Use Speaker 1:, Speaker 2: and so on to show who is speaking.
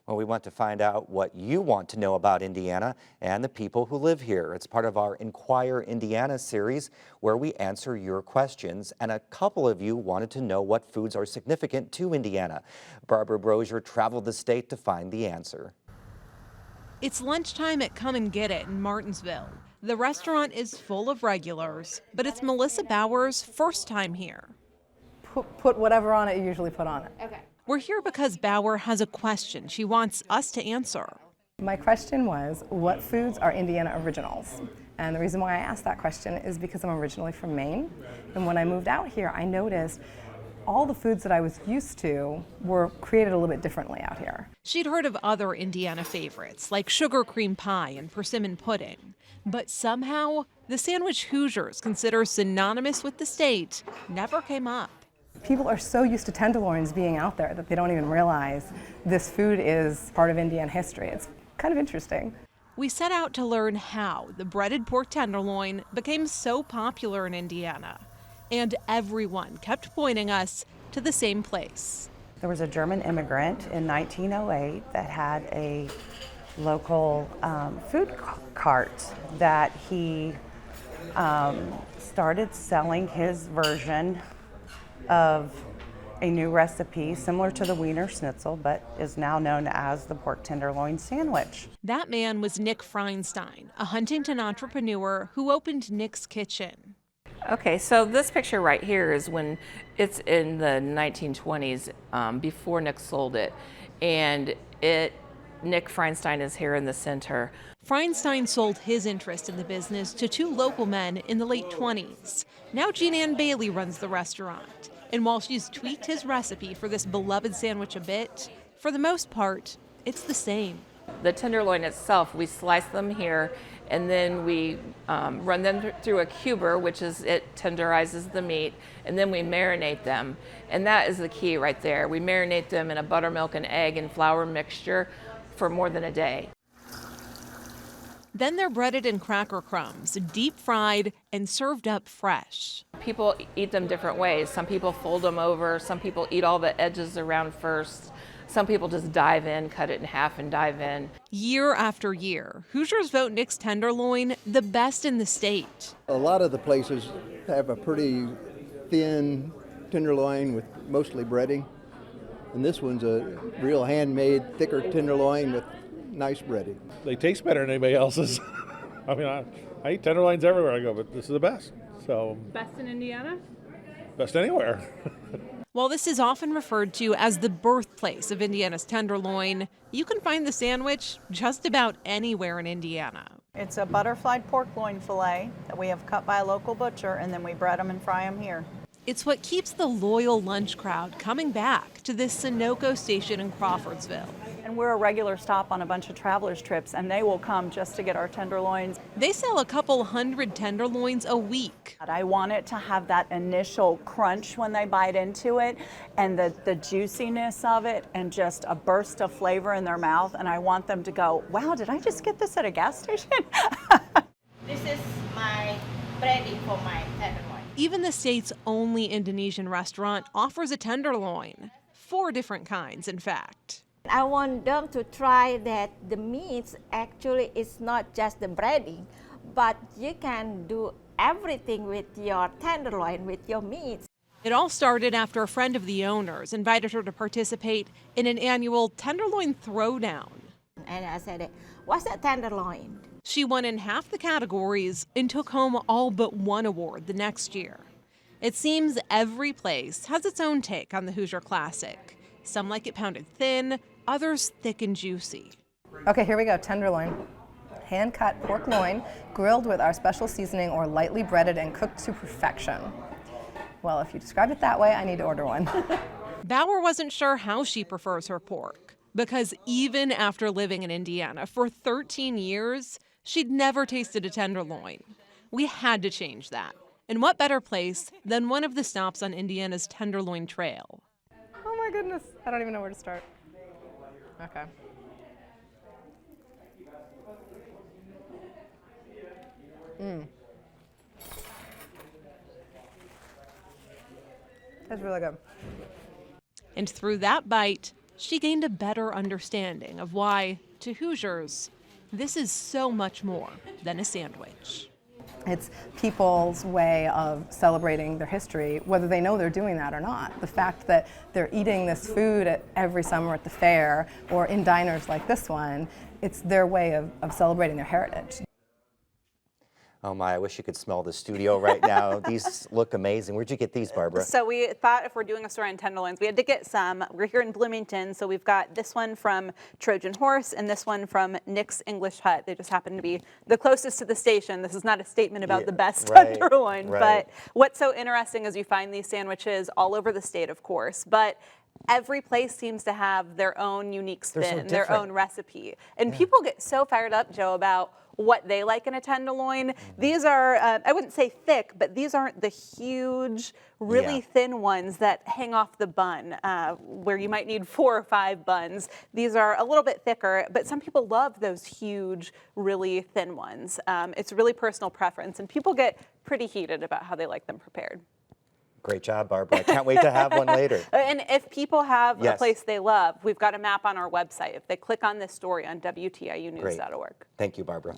Speaker 1: Well, we want to find out what you want to know about Indiana and the people who live here. It's part of our Inquire Indiana series where we answer your questions, and a couple of you wanted to know what foods are significant to Indiana. Barbara Brosier traveled the state to find the answer.
Speaker 2: It's lunchtime at Come and Get It in Martinsville. The restaurant is full of regulars, but it's Melissa Bauer's first time here.
Speaker 3: Put whatever on it you usually put on it.
Speaker 2: Okay. We're here because Bauer has a question she wants us to answer.
Speaker 3: My question was, what foods are Indiana originals? And the reason why I asked that question is because I'm originally from Maine. And when I moved out here, I noticed all the foods that I was used to were created a little bit differently out here.
Speaker 2: She'd heard of other Indiana favorites, like sugar cream pie and persimmon pudding. But somehow, the sandwich Hoosiers consider synonymous with the state never came up.
Speaker 3: People are so used to tenderloins being out there that they don't even realize this food is part of Indiana history. It's kind of interesting.
Speaker 2: We set out to learn how the breaded pork tenderloin became so popular in Indiana. And everyone kept pointing us to the same place.
Speaker 4: There was a German immigrant in 1908 that had a local food cart that he started selling his version of a new recipe similar to the Wiener Schnitzel, but is now known as the pork tenderloin sandwich.
Speaker 2: That man was Nick Feinstein, a Huntington entrepreneur who opened Nick's Kitchen.
Speaker 5: Okay, so this picture right here is when it's in the 1920s, before Nick sold it, and Nick Feinstein is here in the center.
Speaker 2: Feinstein sold his interest in the business to two local men in the late 20s. Now Jean Ann Bailey runs the restaurant. And while she's tweaked his recipe for this beloved sandwich a bit, for the most part, it's the same.
Speaker 5: The tenderloin itself, we slice them here, and then we run them through a cuber, which is it tenderizes the meat, and then we marinate them. And that is the key right there. We marinate them in a buttermilk and egg and flour mixture for more than a day.
Speaker 2: Then they're breaded in cracker crumbs, deep fried, and served up fresh.
Speaker 5: People eat them different ways. Some people fold them over, some people eat all the edges around first. Some people just dive in, cut it in half and dive in.
Speaker 2: Year after year, Hoosiers vote Nick's tenderloin the best in the state.
Speaker 6: A lot of the places have a pretty thin tenderloin with mostly breading. And this one's a real handmade, thicker tenderloin with nice breading.
Speaker 7: They taste better than anybody else's. I mean, I eat tenderloins everywhere I go, but this is the best. So
Speaker 8: Best in Indiana?
Speaker 7: Best anywhere.
Speaker 2: While this is often referred to as the birthplace of Indiana's tenderloin, you can find the sandwich just about anywhere in Indiana.
Speaker 9: It's a butterflied pork loin fillet that we have cut by a local butcher, and then we bread them and fry them here.
Speaker 2: It's what keeps the loyal lunch crowd coming back to this Sunoco station in Crawfordsville.
Speaker 9: And we're a regular stop on a bunch of travelers' trips, and they will come just to get our tenderloins.
Speaker 2: They sell a couple hundred tenderloins a week.
Speaker 9: I want it to have that initial crunch when they bite into it, and the juiciness of it, and just a burst of flavor in their mouth. And I want them to go, wow, did I just get this at a gas station?
Speaker 10: This is my breading for my tenderloin.
Speaker 2: Even the state's only Indonesian restaurant offers a tenderloin. 4 different kinds, in fact.
Speaker 10: I want them to try that the meat actually is not just the breading, but you can do everything with your tenderloin, with your meat.
Speaker 2: It all started after a friend of the owners invited her to participate in an annual tenderloin throwdown.
Speaker 10: And I said, what's that tenderloin?
Speaker 2: She won in half the categories and took home all but one award the next year. It seems every place has its own take on the Hoosier Classic. Some like it pounded thin, others thick and juicy.
Speaker 3: Okay, here we go, tenderloin. Hand-cut pork loin, grilled with our special seasoning or lightly breaded and cooked to perfection. Well, if you describe it that way, I need to order one.
Speaker 2: Bauer wasn't sure how she prefers her pork, because even after living in Indiana for 13 years, she'd never tasted a tenderloin. We had to change that. And what better place than one of the stops on Indiana's Tenderloin Trail?
Speaker 3: Oh my goodness, I don't even know where to start. Okay. That's really good.
Speaker 2: And through that bite, she gained a better understanding of why, to Hoosiers, this is so much more than a sandwich.
Speaker 3: It's people's way of celebrating their history, whether they know they're doing that or not. The fact that they're eating this food every summer at the fair or in diners like this one, it's their way of celebrating their heritage.
Speaker 1: Oh my, I wish you could smell the studio right now. These look amazing. Where'd you get these, Barbara?
Speaker 8: So we thought if we're doing a story on tenderloins, we had to get some. We're here in Bloomington, so we've got this one from Trojan Horse and this one from Nick's English Hut. They just happen to be the closest to the station. This is not a statement about the best tenderloin, but what's so interesting is you find these sandwiches all over the state, of course, but every place seems to have their own unique spin, their own recipe. And people get so fired up, Joe, about what they like in a tenderloin. These are, I wouldn't say thick, but these aren't the huge, really thin ones that hang off the bun, where you might need 4 or 5 buns. These are a little bit thicker, but some people love those huge, really thin ones. It's really personal preference, and people get pretty heated about how they like them prepared.
Speaker 1: Great job, Barbara. I can't wait to have one later.
Speaker 8: And if people have a place they love, we've got a map on our website. If they click on this story on WTIUnews.org.
Speaker 1: Thank you, Barbara.